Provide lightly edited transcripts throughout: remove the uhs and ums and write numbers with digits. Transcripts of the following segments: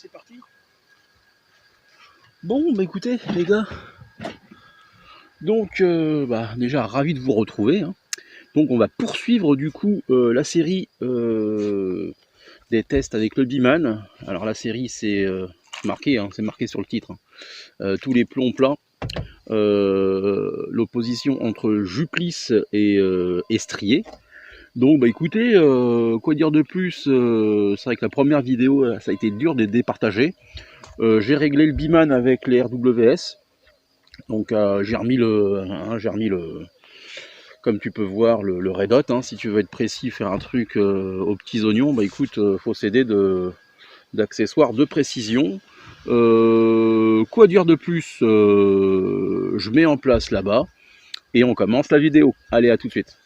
c'est parti. Bon, bah écoutez, les gars. Donc, déjà, ravi de vous retrouver. Hein. Donc, on va poursuivre du coup la série des tests avec le Biman. Alors, la série, c'est marqué, hein, c'est marqué sur le titre. Hein. Tous les plombs plats. L'opposition entre Juplis et Estrier. Donc, bah écoutez, quoi dire de plus. C'est vrai que la première vidéo, ça a été dur de départager. J'ai réglé le Biman avec les RWS. Donc j'ai remis le, comme tu peux voir, le Red Hot. Hein. Si tu veux être précis, faire un truc aux petits oignons, bah écoute, faut s'aider d'accessoires de précision. Quoi dire de plus, je mets en place là-bas et on commence la vidéo. Allez, à tout de suite.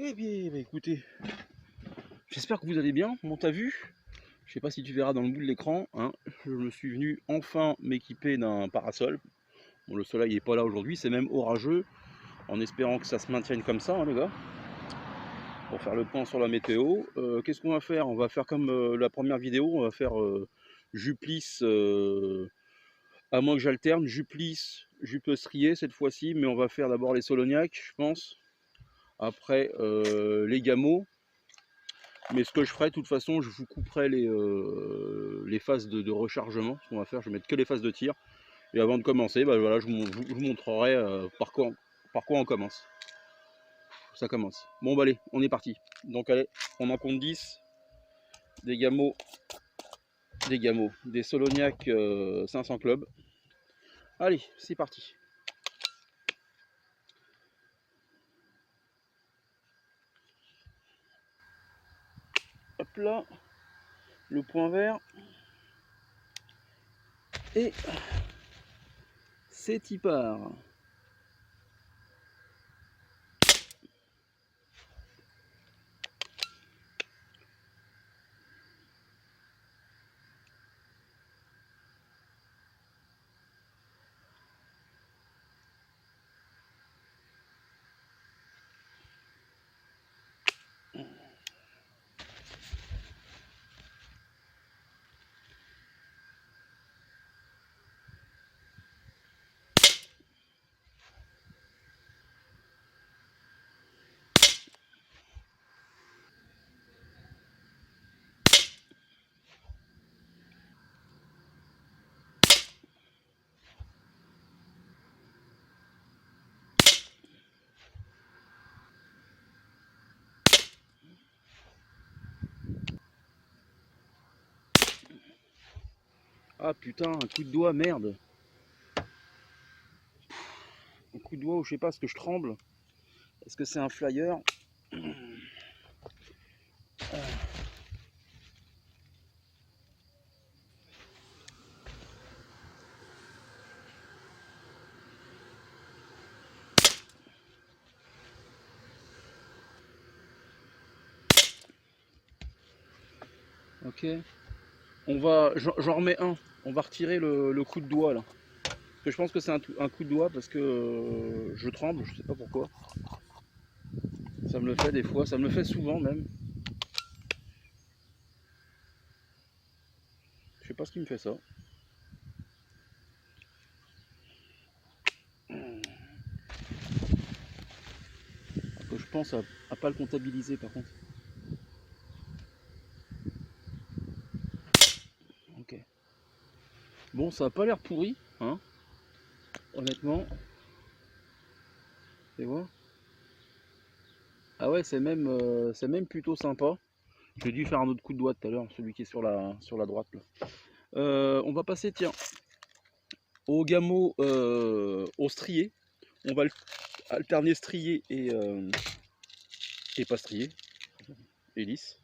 Eh bien, écoutez, j'espère que vous allez bien. Bon, t'as vu? Je sais pas si tu verras dans le bout de l'écran. Hein, je me suis venu enfin m'équiper d'un parasol. Bon, le soleil n'est pas là aujourd'hui, c'est même orageux. En espérant que ça se maintienne comme ça, hein, les gars. Pour faire le point sur la météo. Qu'est-ce qu'on va faire? On va faire comme la première vidéo. On va faire Juplis, à moins que j'alterne, Juplis, Jupestrier cette fois-ci. Mais on va faire d'abord les Solognac, je pense. Après les Gameaux. Mais ce que je ferai, de toute façon, je vous couperai les phases de rechargement. Ce qu'on va faire, je vais mettre que les phases de tir. Et avant de commencer, bah, voilà, je vous montrerai par quoi on commence. Ça commence. Bon, bah allez, on est parti. Donc allez, on en compte 10. Des Gameaux, des Solognac 500 clubs. Allez, c'est parti. Hop là, le point vert. Et c'est y part. Ah putain, un coup de doigt, merde. Un coup de doigt ou je sais pas, est-ce que je tremble? Est-ce que c'est un flyer? Ok. On va, j'en remets un. On va retirer le coup de doigt là. que je pense que c'est un coup de doigt parce que je tremble, je sais pas pourquoi. Ça me le fait des fois, ça me le fait souvent même. Je sais pas ce qui me fait ça. Que je pense à pas le comptabiliser par contre. Ok. Bon, ça a pas l'air pourri, hein. Honnêtement. Tu vois. Ah ouais, c'est même plutôt sympa. J'ai dû faire un autre coup de doigt tout à l'heure, celui qui est sur la droite. Là. On va passer, tiens, au gamo au strié. On va alterner strié et pas strié, et lisse.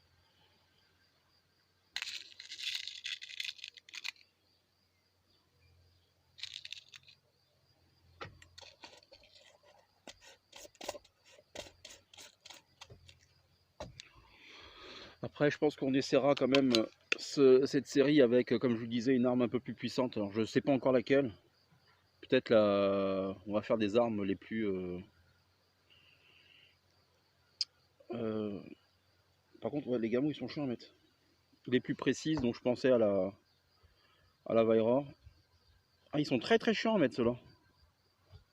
Après, je pense qu'on essaiera quand même cette série avec, comme je vous disais, une arme un peu plus puissante. Alors, je ne sais pas encore laquelle. Peut-être on va faire des armes les plus... par contre, ouais, les gamos, ils sont chiants à mettre. Les plus précises, donc je pensais à la Vaira. Ah, ils sont très très chiants à mettre, ceux-là.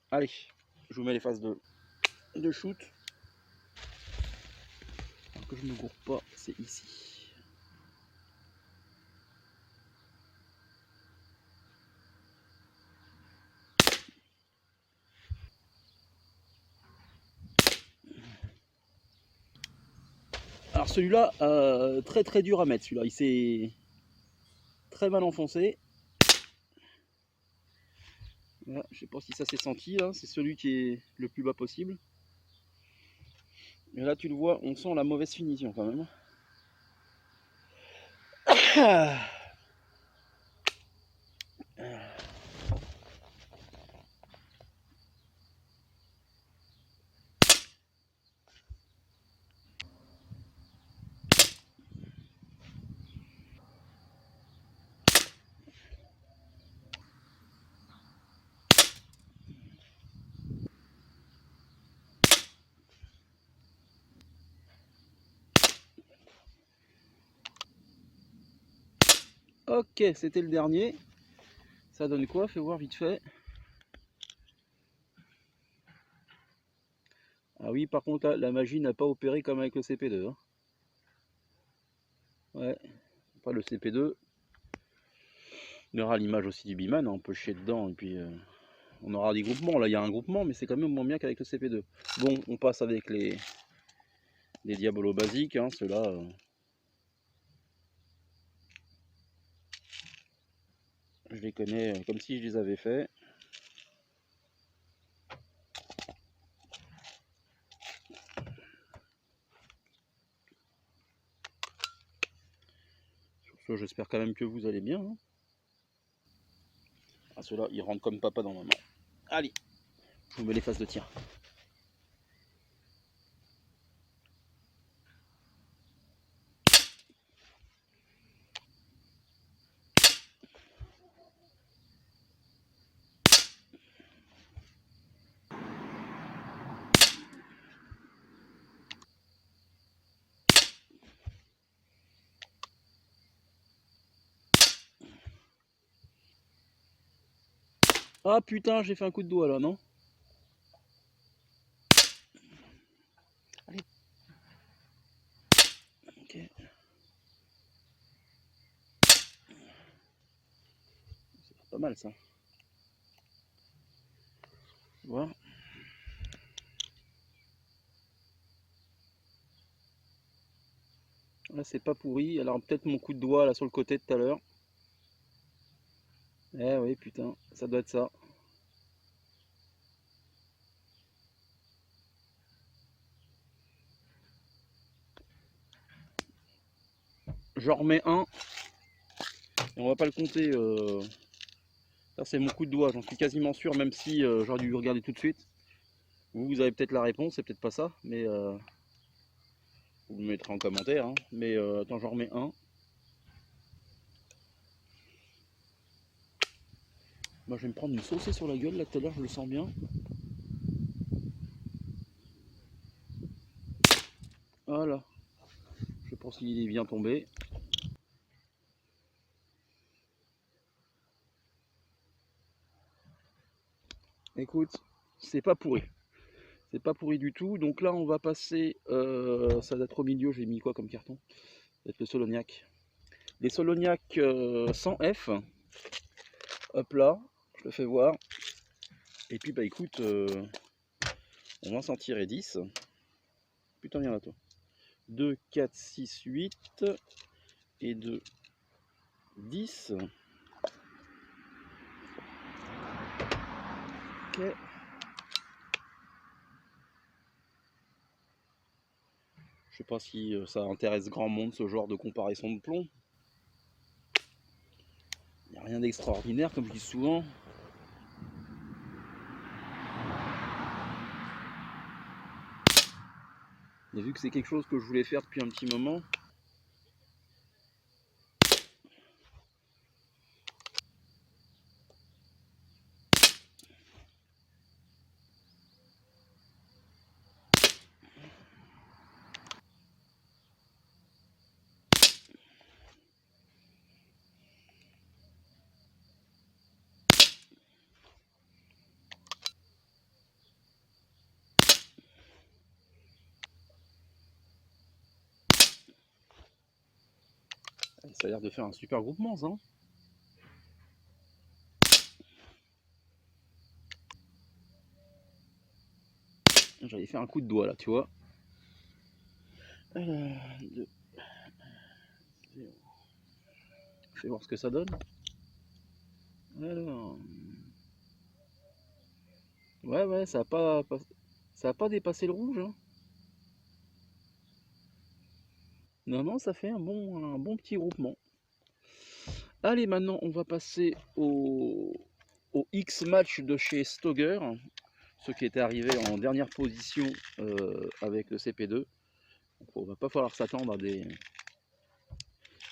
Allez, je vous mets les phases de shoot. Alors que je ne me gourre pas, c'est ici. Alors celui-là, très très dur à mettre, celui-là. Il s'est très mal enfoncé. Voilà, je sais pas si ça s'est senti, là. C'est celui qui est le plus bas possible. Mais là, tu le vois, on sent la mauvaise finition quand même. Ok, c'était le dernier. Ça donne quoi? Fais voir vite fait. Ah oui, par contre, là, la magie n'a pas opéré comme avec le CP2. Hein. Ouais, pas le CP2. Il y aura l'image aussi du Biman, on peut chier dedans et puis on aura des groupements. Là, il y a un groupement, mais c'est quand même moins bien qu'avec le CP2. Bon, on passe avec les Diabolos basiques, hein, ceux-là. Je les connais comme si je les avais fait. Sur ce, j'espère quand même que vous allez bien. Hein. Ah, ceux-là, ils rentrent comme papa dans ma main. Allez, je vous mets les phases de tir. Ah putain, j'ai fait un coup de doigt là, non? Allez. Ok. C'est pas mal ça. Tu vois? Là, c'est pas pourri. Alors, peut-être mon coup de doigt là sur le côté de tout à l'heure. Eh oui, putain, ça doit être ça. J'en remets un. Et on va pas le compter. Ça, c'est mon coup de doigt. J'en suis quasiment sûr, même si j'aurais dû regarder tout de suite. Vous avez peut-être la réponse, c'est peut-être pas ça. Mais vous me mettrez en commentaire. Hein. Mais attends, j'en remets un. Moi je vais me prendre une saucée sur la gueule là tout à l'heure, je le sens bien. Voilà. Je pense qu'il est bien tombé. Écoute, c'est pas pourri. C'est pas pourri du tout. Donc là on va passer. Ça doit être au milieu, j'ai mis quoi comme carton? Ça va être le Solognac. Les Solognac sans F. Hop là, je le fais voir. Et puis bah écoute, on va s'en tirer 10. Putain, viens là toi. 2, 4, 6, 8 et 2, 10. Ok. Je sais pas si ça intéresse grand monde ce genre de comparaison de plomb. Il n'y a rien d'extraordinaire comme je dis souvent. Et vu que c'est quelque chose que je voulais faire depuis un petit moment. Ça a l'air de faire un super groupement ça. J'allais faire un coup de doigt là, tu vois. Alors, 2, 0. Je vais voir ce que ça donne. Alors. Ouais, ça a pas dépassé le rouge. Hein. Non, ça fait un bon petit groupement. Allez, maintenant, on va passer au X match de chez Stoger. Ceux qui étaient arrivés en dernière position avec le CP2. Donc, on va pas falloir s'attendre à des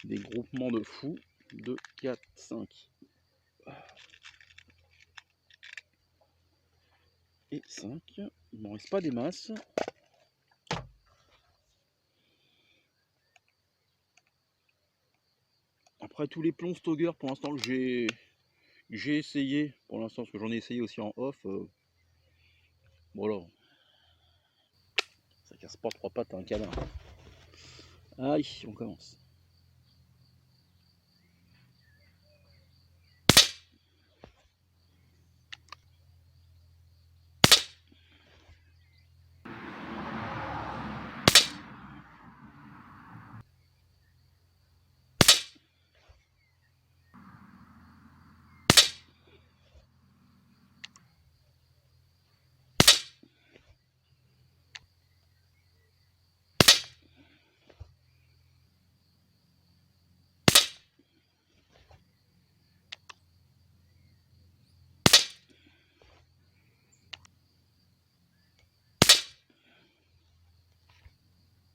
groupements de fous. 2, 4, 5 et 5. Il m'en reste pas des masses. Après tous les plombs Stoger pour l'instant que j'ai essayé, pour l'instant parce que j'en ai essayé aussi en off, voilà, ça casse pas trois pattes à un canard. Allez, on commence.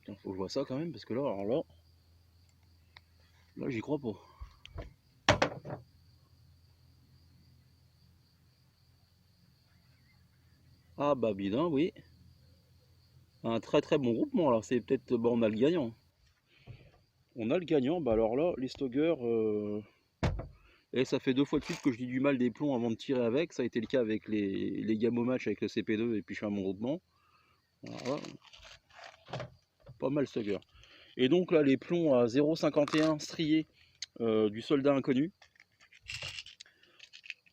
Putain, faut que je vois ça quand même parce que là, alors là j'y crois pas. Ah bah bidin, oui. Un très bon groupement là, c'est peut-être, bah on a le gagnant. On a le gagnant, bah alors là, les Stoger, et ça fait 2 fois de suite que je dis du mal des plombs avant de tirer avec. Ça a été le cas avec les Gamo match avec le CP2 et puis je fais un bon groupement. Voilà. Pas mal Stoger. Et donc là, les plombs à 0,51 striés du soldat inconnu.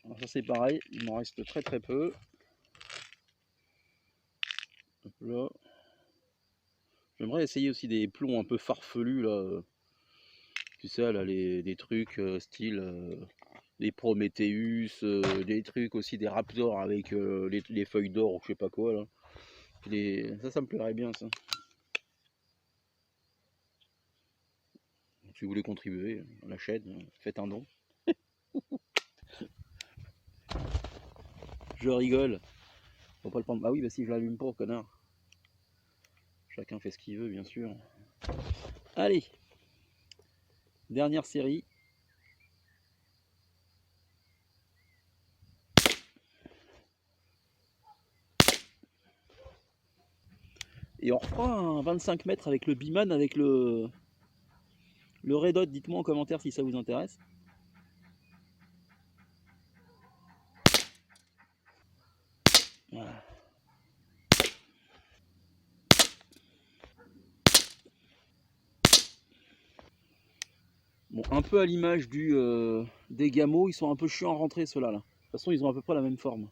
Alors ça c'est pareil, il m'en reste très peu. Là. J'aimerais essayer aussi des plombs un peu farfelus là. Tu sais là, des trucs style des Prometheus, des trucs aussi des Raptors avec les feuilles d'or ou je sais pas quoi là. Ça me plairait bien ça. Si vous voulez contribuer à la chaîne, faites un don. Je rigole. Faut pas le prendre. Ah oui, bah si je l'allume pas, connard. Chacun fait ce qu'il veut, bien sûr. Allez. Dernière série. Et on refera un 25 mètres avec le Biman, avec le Red Hot. Dites-moi en commentaire si ça vous intéresse. Voilà. Bon, un peu à l'image des Gamo, ils sont un peu chiants à rentrer ceux-là. Là. De toute façon, ils ont à peu près la même forme.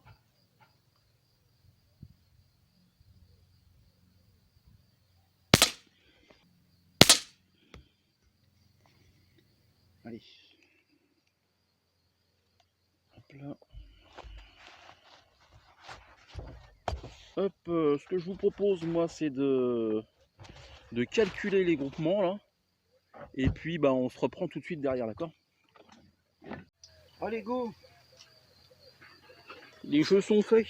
Allez. Hop là. Hop, ce que je vous propose, moi, c'est de calculer les groupements, là. Et puis, bah, on se reprend tout de suite derrière, d'accord? Allez, go! Les jeux sont faits.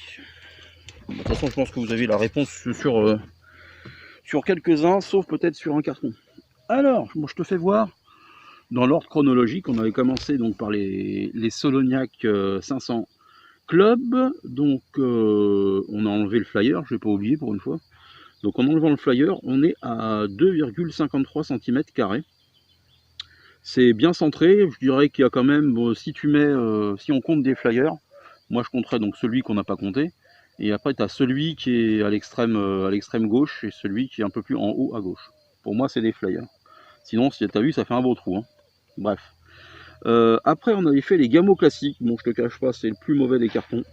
De toute façon, je pense que vous avez la réponse sur quelques-uns, sauf peut-être sur un carton. Alors, moi, je te fais voir. Dans l'ordre chronologique, on avait commencé donc par les Soloniac 500 Club. Donc, on a enlevé le flyer, je ne vais pas oublier pour une fois. Donc, en enlevant le flyer, on est à 2,53 cm². C'est bien centré. Je dirais qu'il y a quand même, bon, si on compte des flyers, moi je compterais donc celui qu'on n'a pas compté. Et après, tu as celui qui est à l'extrême gauche et celui qui est un peu plus en haut à gauche. Pour moi, c'est des flyers. Sinon, si tu as vu, ça fait un beau trou. Hein. Bref. Après, on avait fait les Gamo classiques. Bon, je te cache pas, c'est le plus mauvais des cartons.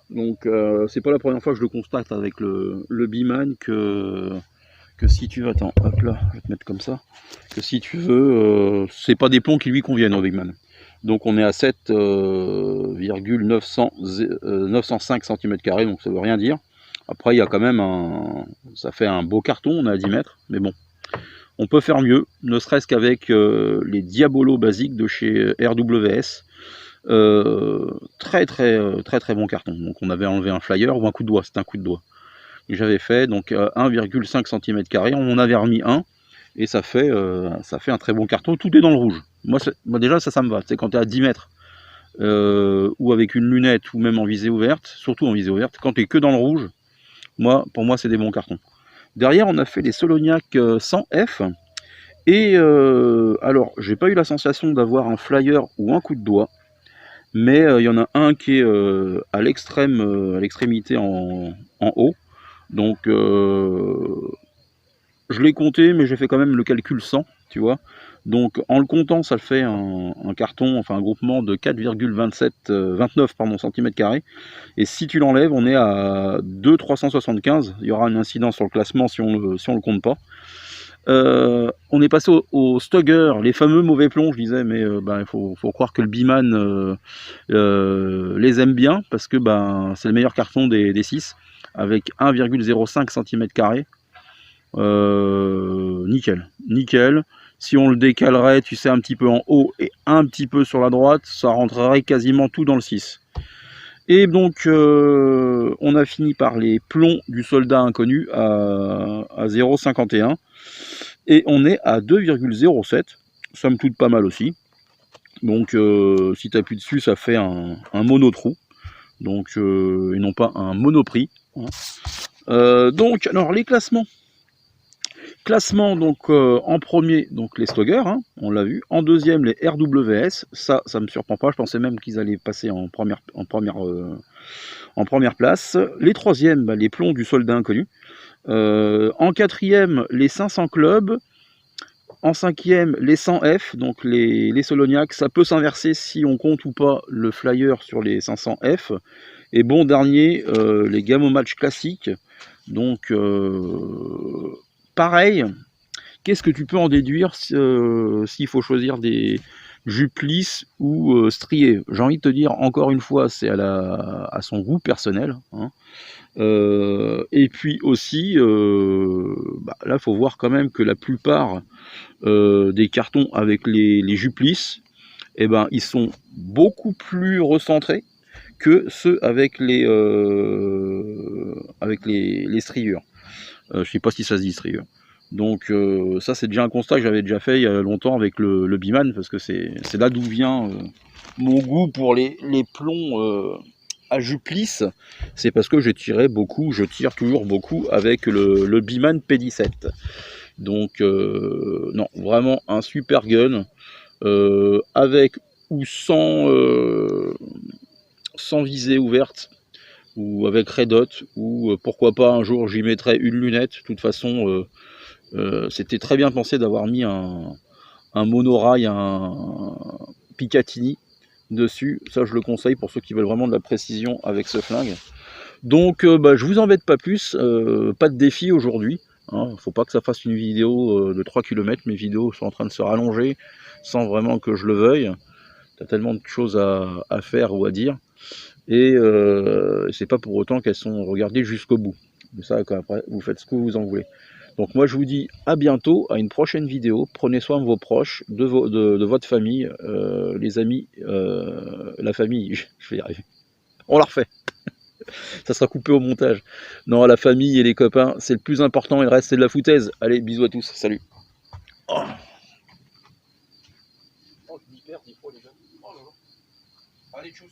Donc, c'est pas la première fois que je le constate avec le Biman que si tu veux, attends, hop là, je vais te mettre comme ça, que si tu veux, c'est pas des plombs qui lui conviennent au Biman. Donc on est à 7,905 cm², donc ça veut rien dire. Après il y a quand même ça fait un beau carton, on est à 10 mètres, mais bon, on peut faire mieux, ne serait-ce qu'avec les Diabolo basiques de chez RWS. Très bon carton. Donc on avait enlevé un flyer ou un coup de doigt, c'était un coup de doigt. J'avais fait donc 1,5 cm², on en avait remis un et ça fait un très bon carton. Tout est dans le rouge. Moi déjà ça me va. C'est quand tu es à 10 mètres ou avec une lunette ou même en visée ouverte, surtout en visée ouverte, quand tu es que dans le rouge, pour moi c'est des bons cartons. Derrière on a fait les Soloniac 100F et alors j'ai pas eu la sensation d'avoir un flyer ou un coup de doigt, mais il y en a un qui est à l'extrémité en haut. Donc je l'ai compté, mais j'ai fait quand même le calcul 100, tu vois. Donc en le comptant, ça fait un carton, enfin un groupement de 4,29 cm². Et si tu l'enlèves, on est à 2,375. Il y aura une incidence sur le classement si on le compte pas. On est passé au Stogger, les fameux mauvais plombs, je disais, mais il faut croire que le Biman les aime bien, parce que c'est le meilleur carton des 6, avec 1,05 cm². Nickel. Si on le décalerait, tu sais, un petit peu en haut et un petit peu sur la droite, ça rentrerait quasiment tout dans le 6. Et donc, on a fini par les plombs du soldat inconnu à 0,51. Et on est à 2,07. Ça me coûte pas mal aussi. Donc, si tu appuies dessus, ça fait un monotrou. Donc, et non pas un monoprix. Donc, alors, les classements. Classement, donc, en premier, donc les Stogger, hein, on l'a vu. En deuxième, les RWS. Ça me surprend pas. Je pensais même qu'ils allaient passer en première place. Les troisièmes, les plombs du soldat inconnu. En quatrième, les 500 clubs. En cinquième, les 100F, donc les Soloniac. Ça peut s'inverser si on compte ou pas le flyer sur les 500F. Et bon dernier, les Gamo match classiques. Donc, pareil, qu'est-ce que tu peux en déduire s'il faut choisir des jupes lisses ou striées? J'ai envie de te dire, encore une fois, c'est à son goût personnel. Hein. Et puis aussi, là, il faut voir quand même que la plupart des cartons avec les jupes lisses, ils sont beaucoup plus recentrés que ceux avec les striures. Je ne sais pas si ça se dit striure. Donc ça c'est déjà un constat que j'avais déjà fait il y a longtemps avec le Biman, parce que c'est là d'où vient mon goût pour les plombs à jupe lisse, c'est parce que je tire toujours beaucoup avec le Biman P17. Donc non, vraiment un super gun, avec ou sans visée ouverte, ou avec Red Dot, ou pourquoi pas un jour j'y mettrai une lunette. De toute façon, c'était très bien pensé d'avoir mis un monorail, un Picatinny dessus. Ça, je le conseille pour ceux qui veulent vraiment de la précision avec ce flingue. Donc, je vous embête pas plus. Pas de défi aujourd'hui. Hein. Faut pas que ça fasse une vidéo de 3 km. Mes vidéos sont en train de se rallonger sans vraiment que je le veuille. T'as tellement de choses à faire ou à dire. Et c'est pas pour autant qu'elles sont regardées jusqu'au bout. Mais ça, après, vous faites ce que vous en voulez. Donc moi je vous dis à bientôt, à une prochaine vidéo. Prenez soin de vos proches, de votre famille, les amis, la famille, je vais y arriver. On la refait, ça sera coupé au montage. Non, la famille et les copains, c'est le plus important, et le reste c'est de la foutaise. Allez, bisous à tous, salut. Oh, oh je m'y perds des fois les gars. Oh là là. Allez, tchuss.